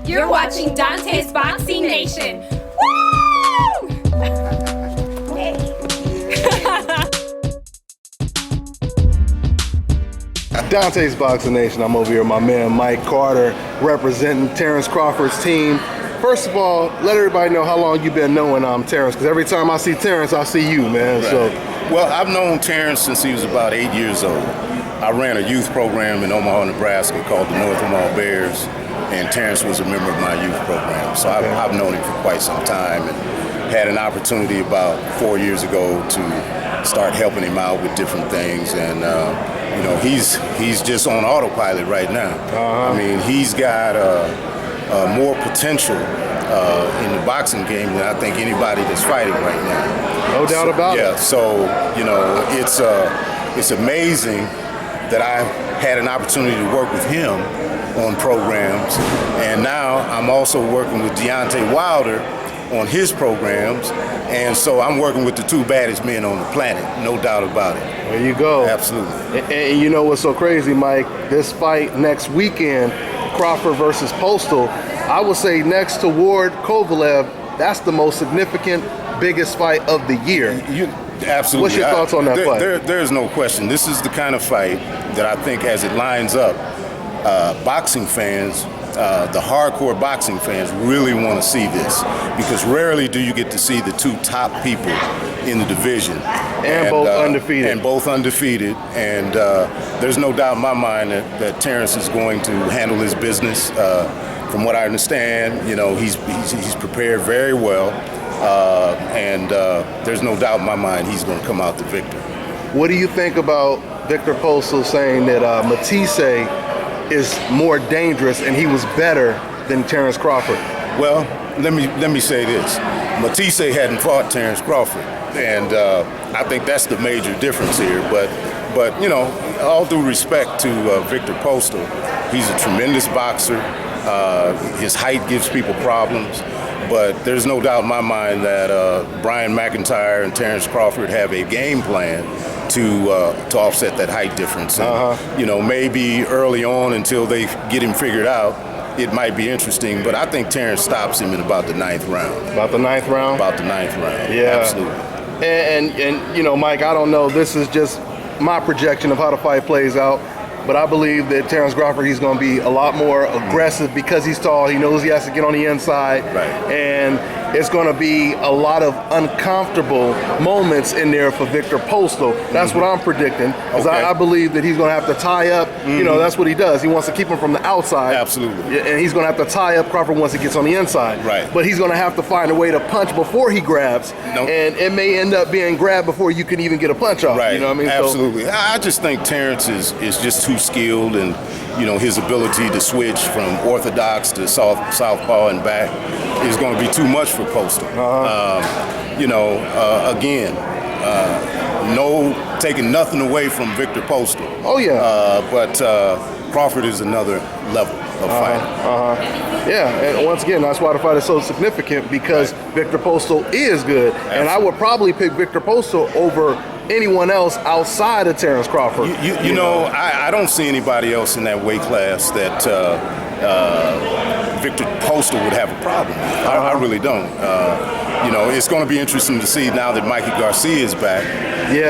You're watching Dante's Boxing Nation. Woo! Dante's Boxing Nation. I'm over here with my man Mike Carter representing Terrence Crawford's team. First of all, let everybody know how long you've been knowing Terrence, because every time I see Terrence, I see you, man. Right. So, well, I've known Terrence since he was about 8 years old. I ran a youth program in Omaha, Nebraska called the North Omaha Bears, and Terrence was a member of my youth program. So I've known him for quite some time and had an opportunity about 4 years ago to start helping him out with different things. And, you know, he's just on autopilot right now. I mean, he's got more potential in the boxing game than I think anybody that's fighting right now. No doubt about it. Yeah, so, you know, it's amazing that I had an opportunity to work with him on programs, and now I'm also working with Deontay Wilder on his programs, and so I'm working with the two baddest men on the planet, no doubt about it. There you go. Absolutely. And you know what's so crazy, Mike? This fight next weekend, Crawford versus Postol, I would say next to Ward Kovalev, that's the most significant, biggest fight of the year. Absolutely. What's your thoughts on that fight? There's no question. This is the kind of fight that I think, as it lines up, boxing fans, the hardcore boxing fans really want to see this, because rarely do you get to see the two top people in the division. And both undefeated. And both undefeated. And there's no doubt in my mind that Terrence is going to handle his business. From what I understand, you know, he's prepared very well. And there's no doubt in my mind he's going to come out the victor. What do you think about Victor Postol saying that Matisse is more dangerous and he was better than Terrence Crawford? Well, let me say this. Matisse hadn't fought Terrence Crawford, and I think that's the major difference here. But you know, all due respect to Victor Postol, he's a tremendous boxer. His height gives people problems. But there's no doubt in my mind that Brian McIntyre and Terrence Crawford have a game plan to offset that height difference. And, you know, maybe early on, until they get him figured out, it might be interesting. But I think Terrence stops him in about the ninth round. About the ninth round? About the ninth round. Yeah. Absolutely. And you know, Mike, I don't know. This is just my projection of how the fight plays out. But I believe that Terrence Crawford, he's going to be a lot more aggressive because he's tall. He knows he has to get on the inside. Right. And it's going to be a lot of uncomfortable moments in there for Victor Postol. That's what I'm predicting. Because I believe that he's going to have to tie up. You know, that's what he does. He wants to keep him from the outside. Absolutely. And he's going to have to tie up Crawford once he gets on the inside. Right. But he's going to have to find a way to punch before he grabs. Nope. And it may end up being grabbed before you can even get a punch off. Right. You know what I mean? Absolutely. So, I just think Terrence is just too skilled, and you know, his ability to switch from orthodox to southpaw and back is going to be too much for Postol. You know, again, no taking nothing away from Victor Postol. Oh yeah. But Crawford is another level of fighting. Yeah, and once again, that's why the fight is so significant, because Victor Postol is good. Absolutely. And I would probably pick Victor Postol over anyone else outside of Terrence Crawford. You know, I don't see anybody else in that weight class that Victor Postol would have a problem with. I really don't. You know, it's going to be interesting to see now that Mikey Garcia is back,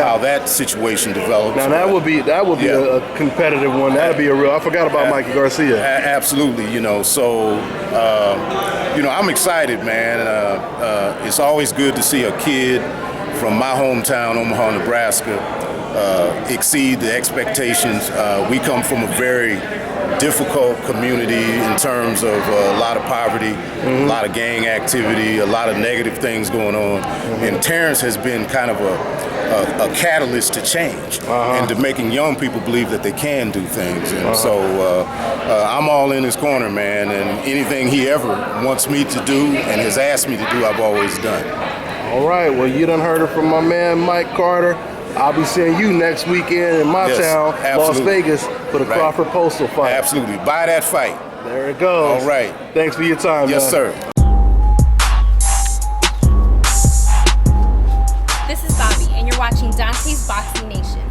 how that situation develops. Now that would be a competitive one. That'd be a real. I forgot about Mikey Garcia. Absolutely. You know, so you know, I'm excited, man. It's always good to see a kid from my hometown, Omaha, Nebraska, exceed the expectations. We come from a very difficult community in terms of a lot of poverty, a lot of gang activity, a lot of negative things going on. And Terrence has been kind of a catalyst to change and to making young people believe that they can do things. And so I'm all in his corner, man. And anything he ever wants me to do and has asked me to do, I've always done. All right, well, you done heard it from my man Mike Carter. I'll be seeing you next weekend in my town, Las Vegas, for the Crawford-Postol fight. Absolutely. Buy that fight. There it goes. All right. Thanks for your time, Yes, man. sir. This is Bobby, and you're watching Dante's Boxing Nation.